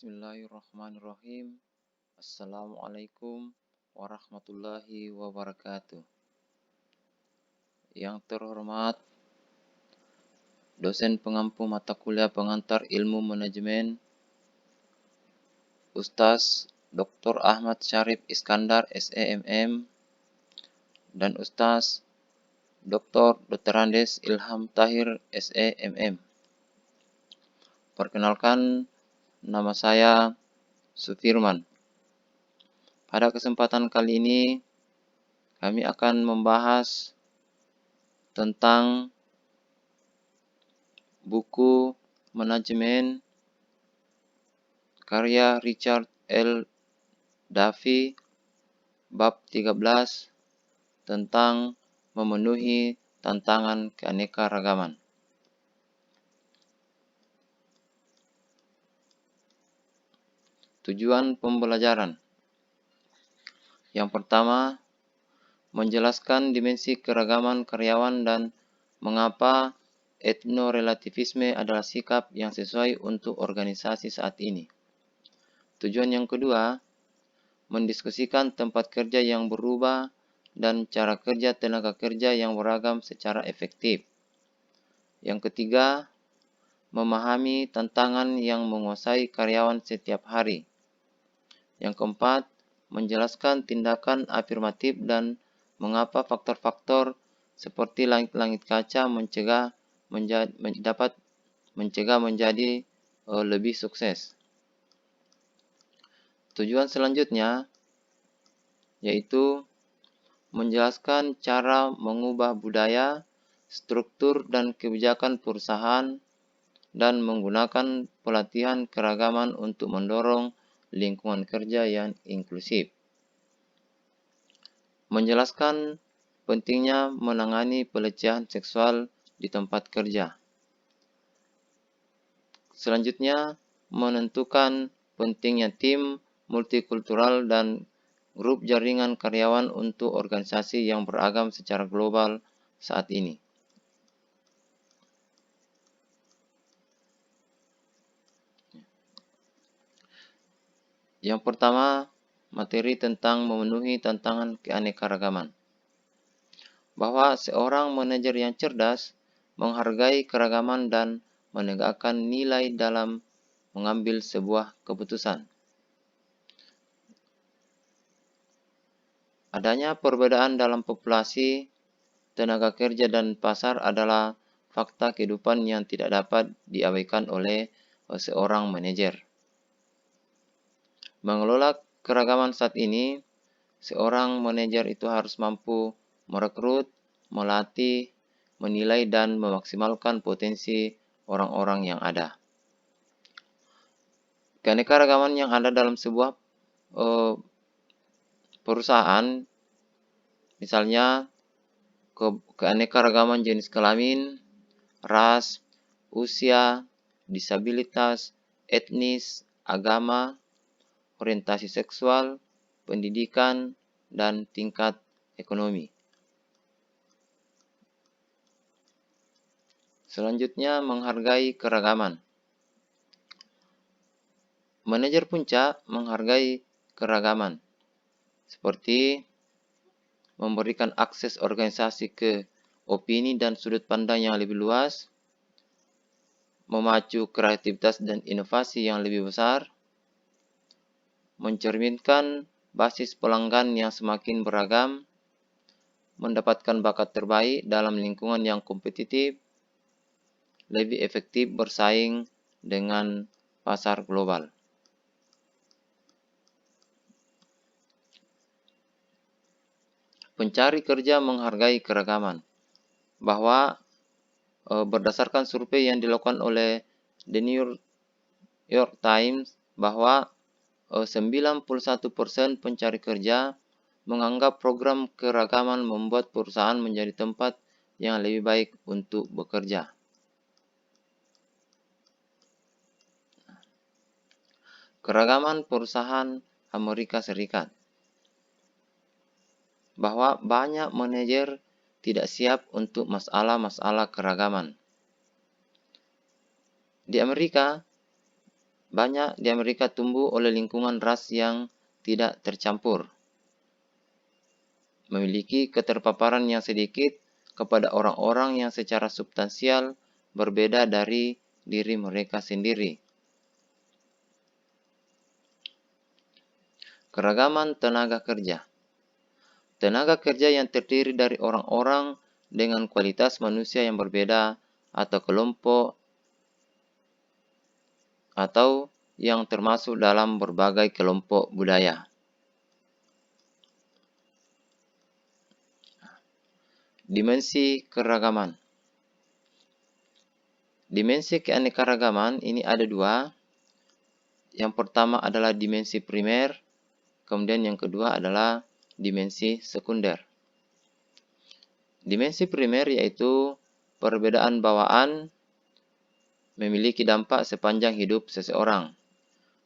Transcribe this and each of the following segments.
Bismillahirrahmanirrahim. Assalamualaikum warahmatullahi wabarakatuh. Yang terhormat dosen pengampu mata kuliah pengantar ilmu manajemen Ustaz Dr. Ahmad Syarif Iskandar SEMM dan Ustaz Dr. Andes Ilham Tahir SEMM. Perkenalkan, nama saya Sufirman. Pada kesempatan kali ini kami akan membahas tentang buku manajemen karya Richard L. Davey bab 13 tentang memenuhi tantangan keanekaragaman. Tujuan pembelajaran. Yang pertama, menjelaskan dimensi keragaman karyawan dan mengapa etnorelativisme adalah sikap yang sesuai untuk organisasi saat ini. Tujuan yang kedua, mendiskusikan tempat kerja yang berubah dan cara kerja tenaga kerja yang beragam secara efektif. Yang ketiga, memahami tantangan yang menguasai karyawan setiap hari. Yang keempat, menjelaskan tindakan afirmatif dan mengapa faktor-faktor seperti langit-langit kaca dapat mencegah menjadi lebih sukses. Tujuan selanjutnya yaitu menjelaskan cara mengubah budaya, struktur, dan kebijakan perusahaan dan menggunakan pelatihan keragaman untuk mendorong lingkungan kerja yang inklusif. Menjelaskan pentingnya menangani pelecehan seksual di tempat kerja. Selanjutnya, menentukan pentingnya tim multikultural dan grup jaringan karyawan untuk organisasi yang beragam secara global saat ini. Yang pertama, materi tentang memenuhi tantangan keanekaragaman. Bahwa seorang manajer yang cerdas menghargai keragaman dan menegakkan nilai dalam mengambil sebuah keputusan. Adanya perbedaan dalam populasi, tenaga kerja dan pasar adalah fakta kehidupan yang tidak dapat diabaikan oleh seorang manajer. Mengelola keragaman saat ini, seorang manajer itu harus mampu merekrut, melatih, menilai, dan memaksimalkan potensi orang-orang yang ada. Keanekaragaman yang ada dalam sebuah perusahaan, misalnya keanekaragaman jenis kelamin, ras, usia, disabilitas, etnis, agama, orientasi seksual, pendidikan, dan tingkat ekonomi. Selanjutnya, menghargai keragaman. Manajer puncak menghargai keragaman, seperti memberikan akses organisasi ke opini dan sudut pandang yang lebih luas, memacu kreativitas dan inovasi yang lebih besar, mencerminkan basis pelanggan yang semakin beragam, mendapatkan bakat terbaik dalam lingkungan yang kompetitif, lebih efektif bersaing dengan pasar global. Pencari kerja menghargai keragaman, bahwa berdasarkan survei yang dilakukan oleh The New York Times, bahwa 91% pencari kerja menganggap program keragaman membuat perusahaan menjadi tempat yang lebih baik untuk bekerja. Keragaman perusahaan Amerika Serikat, bahwa banyak manajer tidak siap untuk masalah-masalah keragaman. Di Amerika, banyak di Amerika tumbuh oleh lingkungan ras yang tidak tercampur, memiliki keterpaparan yang sedikit kepada orang-orang yang secara substansial berbeda dari diri mereka sendiri. Keragaman tenaga kerja. Tenaga kerja yang terdiri dari orang-orang dengan kualitas manusia yang berbeda atau kelompok atau yang termasuk dalam berbagai kelompok budaya. Dimensi keragaman. Dimensi keanekaragaman ini ada dua. Yang pertama adalah dimensi primer, kemudian yang kedua adalah dimensi sekunder. Dimensi primer yaitu perbedaan bawaan memiliki dampak sepanjang hidup seseorang.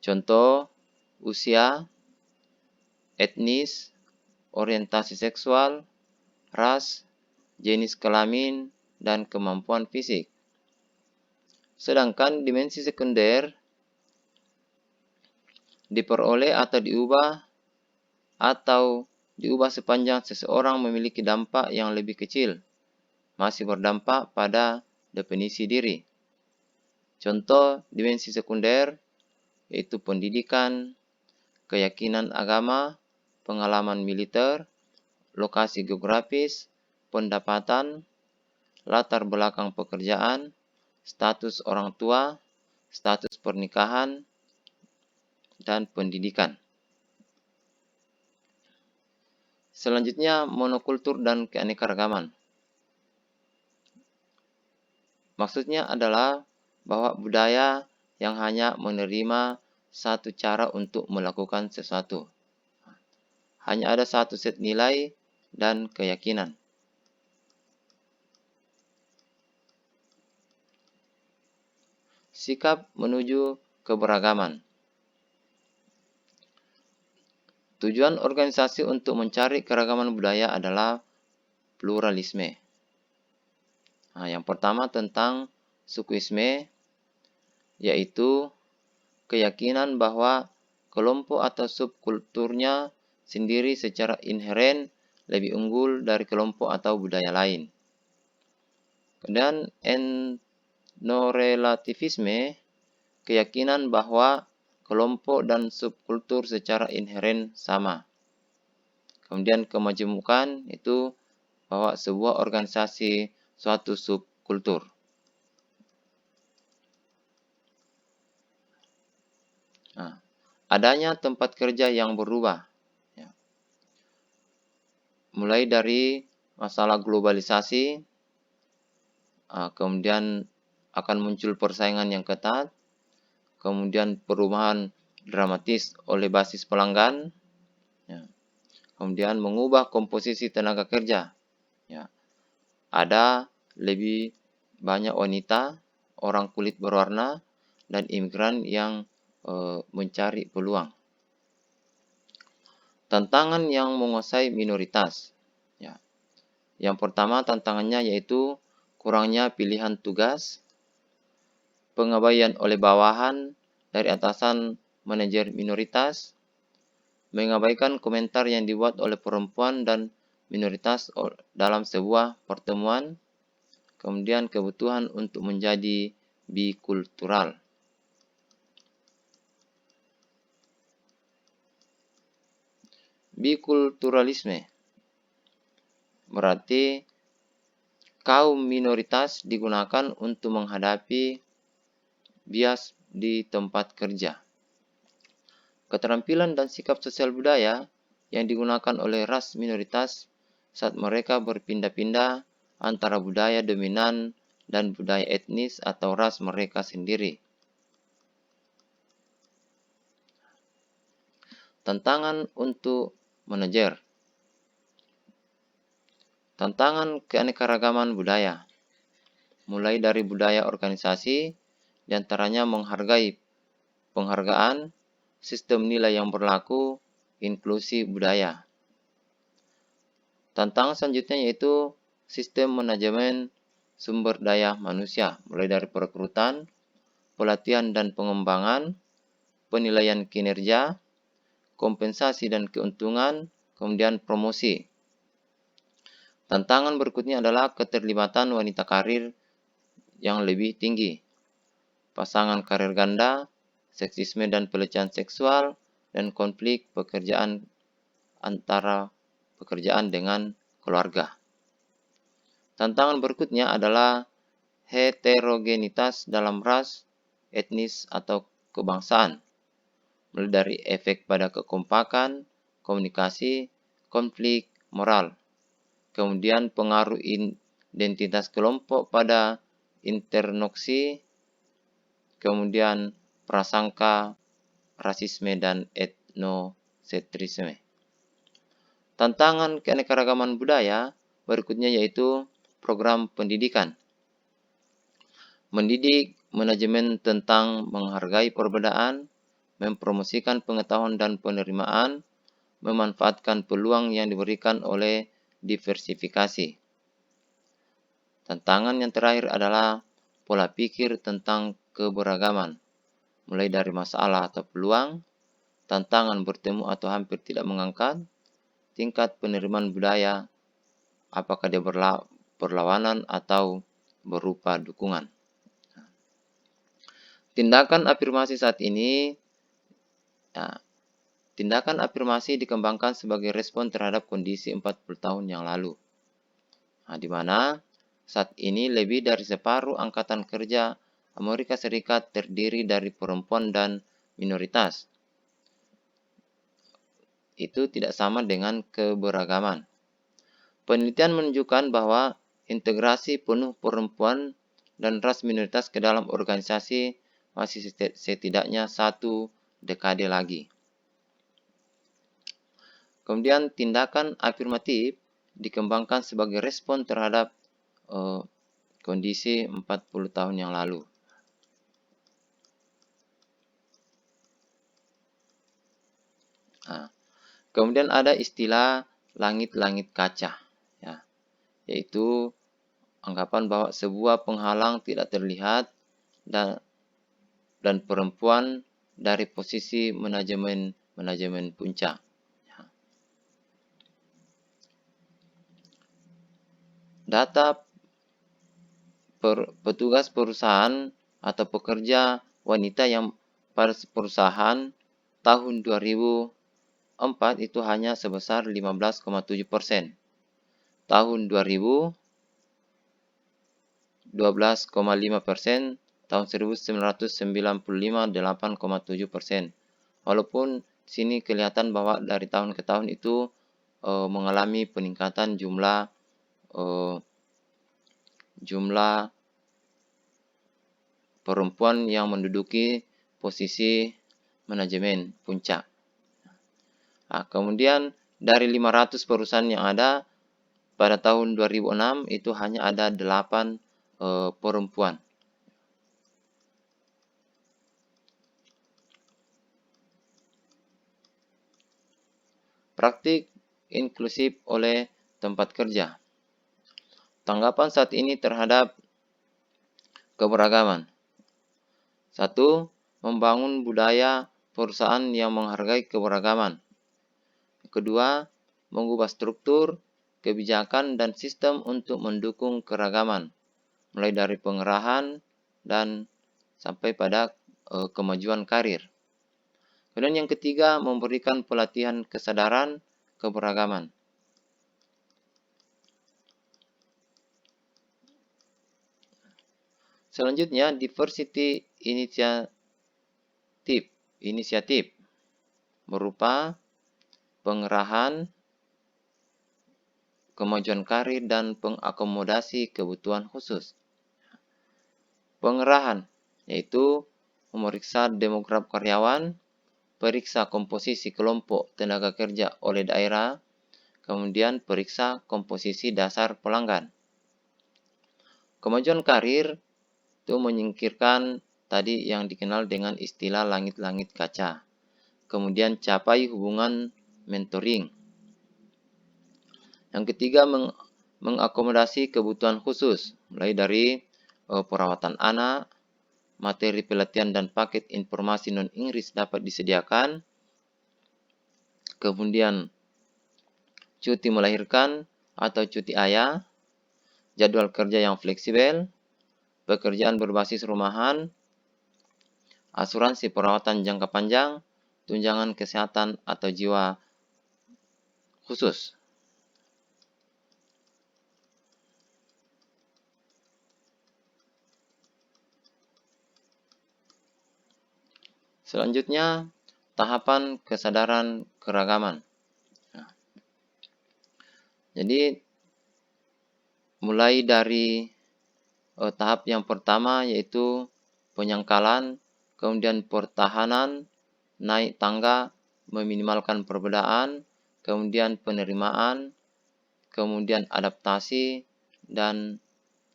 Contoh, usia, etnis, orientasi seksual, ras, jenis kelamin, dan kemampuan fisik. Sedangkan dimensi sekunder diperoleh atau diubah sepanjang seseorang memiliki dampak yang lebih kecil, masih berdampak pada definisi diri. Contoh dimensi sekunder yaitu pendidikan, keyakinan agama, pengalaman militer, lokasi geografis, pendapatan, latar belakang pekerjaan, status orang tua, status pernikahan, dan pendidikan. Selanjutnya, monokultur dan keanekaragaman. Maksudnya adalah bahwa budaya yang hanya menerima satu cara untuk melakukan sesuatu. Hanya ada satu set nilai dan keyakinan. Sikap menuju keberagaman. Tujuan organisasi untuk mencari keragaman budaya adalah pluralisme. Yang pertama tentang sukuisme, yaitu keyakinan bahwa kelompok atau subkulturnya sendiri secara inheren lebih unggul dari kelompok atau budaya lain. Kemudian etnorelativisme, keyakinan bahwa kelompok dan subkultur secara inheren sama. Kemudian kemajemukan itu bahwa sebuah organisasi suatu subkultur. Adanya tempat kerja yang berubah. Mulai dari masalah globalisasi, kemudian akan muncul persaingan yang ketat, kemudian perubahan dramatis oleh basis pelanggan, kemudian mengubah komposisi tenaga kerja. Ada lebih banyak wanita, orang kulit berwarna, dan imigran yang mencari peluang. Tantangan yang menguasai minoritas. Yang pertama tantangannya yaitu kurangnya pilihan tugas, pengabaian oleh bawahan dari atasan manajer minoritas, mengabaikan komentar yang dibuat oleh perempuan dan minoritas dalam sebuah pertemuan, kemudian kebutuhan untuk menjadi bikultural. Bikulturalisme berarti kaum minoritas digunakan untuk menghadapi bias di tempat kerja. Keterampilan dan sikap sosial budaya yang digunakan oleh ras minoritas saat mereka berpindah-pindah antara budaya dominan dan budaya etnis atau ras mereka sendiri. Tantangan untuk manajer. Tantangan keanekaragaman budaya. Mulai dari budaya organisasi, diantaranya menghargai penghargaan, sistem nilai yang berlaku, inklusi budaya. Tantangan selanjutnya yaitu sistem manajemen sumber daya manusia, mulai dari perekrutan, pelatihan dan pengembangan, penilaian kinerja, kompensasi dan keuntungan, kemudian promosi. Tantangan berikutnya adalah keterlibatan wanita karir yang lebih tinggi, pasangan karir ganda, seksisme dan pelecehan seksual, dan konflik pekerjaan antara pekerjaan dengan keluarga. Tantangan berikutnya adalah heterogenitas dalam ras, etnis, atau kebangsaan, mulai dari efek pada kekompakan, komunikasi, konflik, moral. Kemudian pengaruh identitas kelompok pada internoksi, kemudian prasangka, rasisme, dan etnosentrisme. Tantangan keanekaragaman budaya berikutnya yaitu program pendidikan. Mendidik manajemen tentang menghargai perbedaan, mempromosikan pengetahuan dan penerimaan, memanfaatkan peluang yang diberikan oleh diversifikasi. Tantangan yang terakhir adalah pola pikir tentang keberagaman, mulai dari masalah atau peluang, tantangan bertemu atau hampir tidak mengangkat, tingkat penerimaan budaya, apakah dia berlawanan atau berupa dukungan. Tindakan afirmasi saat ini, tindakan afirmasi dikembangkan sebagai respon terhadap kondisi 40 tahun yang lalu. Di mana saat ini lebih dari separuh angkatan kerja Amerika Serikat terdiri dari perempuan dan minoritas. Itu tidak sama dengan keberagaman. Penelitian menunjukkan bahwa integrasi penuh perempuan dan ras minoritas ke dalam organisasi masih setidaknya 1 dekade lagi. Kemudian tindakan afirmatif dikembangkan sebagai respon terhadap kondisi 40 tahun yang lalu. Kemudian ada istilah langit-langit kaca, yaitu anggapan bahwa sebuah penghalang tidak terlihat dan perempuan dari posisi manajemen puncak. Data petugas perusahaan atau pekerja wanita yang pada perusahaan tahun 2004 itu hanya sebesar 15,7%. Tahun 2000 12,5%, tahun 1995 8,7%. Walaupun sini kelihatan bahwa dari tahun ke tahun itu mengalami peningkatan jumlah perempuan yang menduduki posisi manajemen puncak. Kemudian dari 500 perusahaan yang ada pada tahun 2006 itu hanya ada 8 perempuan. Praktik inklusif oleh tempat kerja. Tanggapan saat ini terhadap keberagaman. 1. Membangun budaya perusahaan yang menghargai keberagaman. Kedua, mengubah struktur, kebijakan, dan sistem untuk mendukung keragaman, mulai dari pengerahan dan sampai pada kemajuan karir. Kemudian yang ketiga, memberikan pelatihan kesadaran keberagaman. Selanjutnya, diversity inisiatif berupa pengerahan, kemajuan karir, dan pengakomodasi kebutuhan khusus. Pengerahan yaitu memeriksa demograf karyawan, periksa komposisi kelompok tenaga kerja oleh daerah, kemudian periksa komposisi dasar pelanggan. Kemajuan karir itu menyingkirkan tadi yang dikenal dengan istilah langit-langit kaca. Kemudian capai hubungan mentoring. Yang ketiga, mengakomodasi kebutuhan khusus, mulai dari perawatan anak, materi pelatihan dan paket informasi non-Inggris dapat disediakan. Kemudian cuti melahirkan atau cuti ayah, jadwal kerja yang fleksibel, pekerjaan berbasis rumahan, asuransi perawatan jangka panjang, tunjangan kesehatan atau jiwa khusus. Selanjutnya, tahapan kesadaran keragaman. Nah, jadi, mulai dari tahap yang pertama yaitu penyangkalan, kemudian pertahanan, naik tangga, meminimalkan perbedaan, kemudian penerimaan, kemudian adaptasi, dan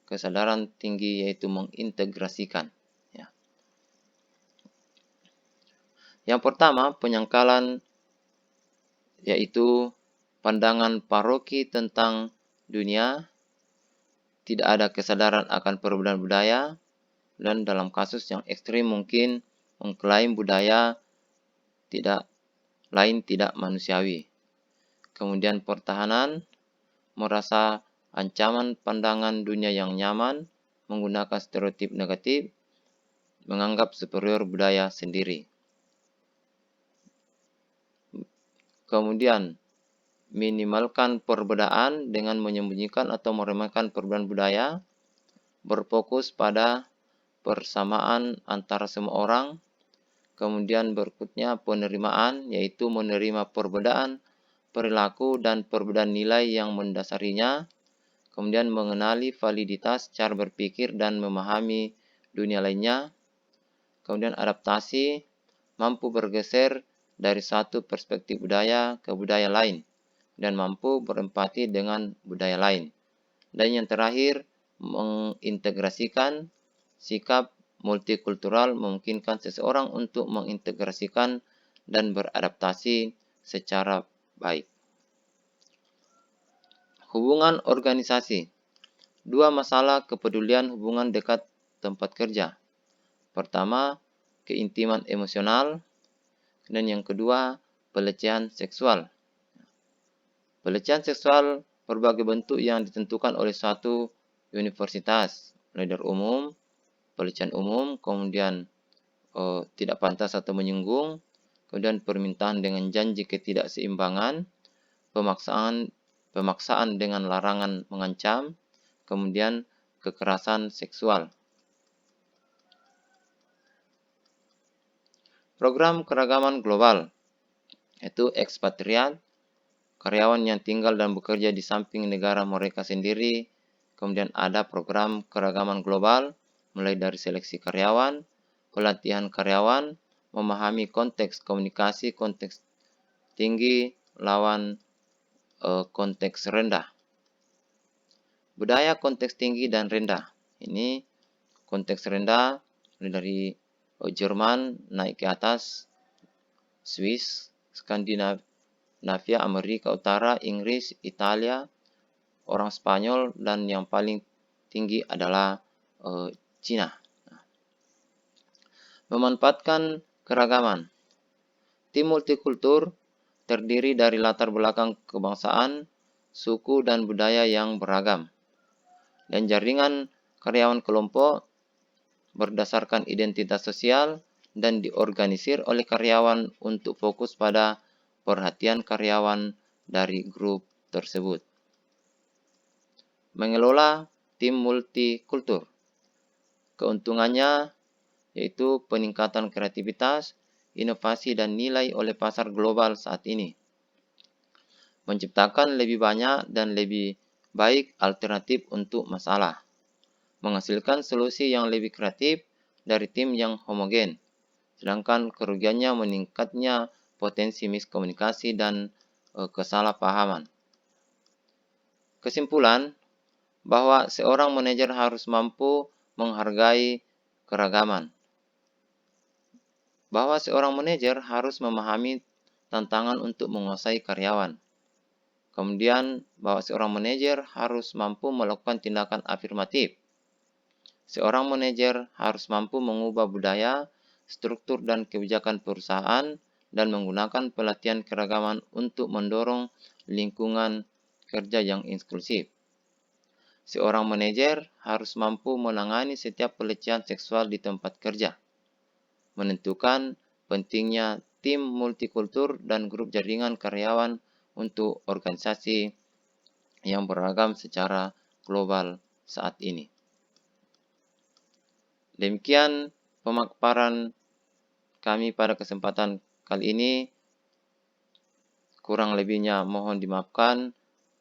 kesadaran tinggi yaitu mengintegrasikan. Ya. Yang pertama, penyangkalan yaitu pandangan paroki tentang dunia, tidak ada kesadaran akan perbedaan budaya, dan dalam kasus yang ekstrim mungkin mengklaim budaya tidak manusiawi. Kemudian pertahanan, merasa ancaman pandangan dunia yang nyaman, menggunakan stereotip negatif, menganggap superior budaya sendiri. Kemudian, minimalkan perbedaan dengan menyembunyikan atau meremehkan perbedaan budaya, berfokus pada persamaan antara semua orang. Kemudian berikutnya penerimaan, yaitu menerima perbedaan perilaku dan perbedaan nilai yang mendasarinya. Kemudian mengenali validitas cara berpikir dan memahami dunia lainnya. Kemudian adaptasi, mampu bergeser dari satu perspektif budaya ke budaya lain dan mampu berempati dengan budaya lain. Dan yang terakhir, mengintegrasikan, sikap multikultural memungkinkan seseorang untuk mengintegrasikan dan beradaptasi secara baik. Hubungan organisasi. 2 masalah kepedulian hubungan dekat tempat kerja. Pertama, keintiman emosional, dan yang kedua, pelecehan seksual. Pelecehan seksual berbagai bentuk yang ditentukan oleh suatu universitas, mulai dari umum, pelecehan umum, kemudian tidak pantas atau menyinggung, kemudian permintaan dengan janji ketidakseimbangan, pemaksaan dengan larangan mengancam, kemudian kekerasan seksual. Program keragaman global, yaitu ekspatriat, karyawan yang tinggal dan bekerja di samping negara mereka sendiri. Kemudian ada program keragaman global, mulai dari seleksi karyawan, pelatihan karyawan, memahami konteks komunikasi, konteks tinggi lawan konteks rendah. Budaya konteks tinggi dan rendah. Ini konteks rendah dari Jerman naik ke atas, Swiss, Skandinavia, Amerika Utara, Inggris, Italia, orang Spanyol, dan yang paling tinggi adalah Cina. Memanfaatkan keragaman. Tim multikultur terdiri dari latar belakang kebangsaan, suku, dan budaya yang beragam. Dan jaringan karyawan kelompok berdasarkan identitas sosial dan diorganisir oleh karyawan untuk fokus pada perhatian karyawan dari grup tersebut. Mengelola tim multikultur. Keuntungannya yaitu peningkatan kreativitas, inovasi, dan nilai oleh pasar global saat ini. Menciptakan lebih banyak dan lebih baik alternatif untuk masalah. Menghasilkan solusi yang lebih kreatif dari tim yang homogen, sedangkan kerugiannya meningkatnya potensi miskomunikasi dan kesalahpahaman. Kesimpulan, bahwa seorang manajer harus mampu menghargai keragaman. Bahwa seorang manajer harus memahami tantangan untuk menguasai karyawan. Kemudian, bahwa seorang manajer harus mampu melakukan tindakan afirmatif. Seorang manajer harus mampu mengubah budaya, struktur, dan kebijakan perusahaan dan menggunakan pelatihan keragaman untuk mendorong lingkungan kerja yang inklusif. Seorang manajer harus mampu menangani setiap pelecehan seksual di tempat kerja, menentukan pentingnya tim multikultur dan grup jaringan karyawan untuk organisasi yang beragam secara global saat ini. Demikian pemaparan kami pada kesempatan kali ini. Kurang lebihnya mohon dimaafkan.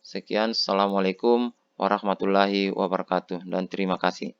Sekian, Assalamualaikum warahmatullahi wabarakatuh, dan terima kasih.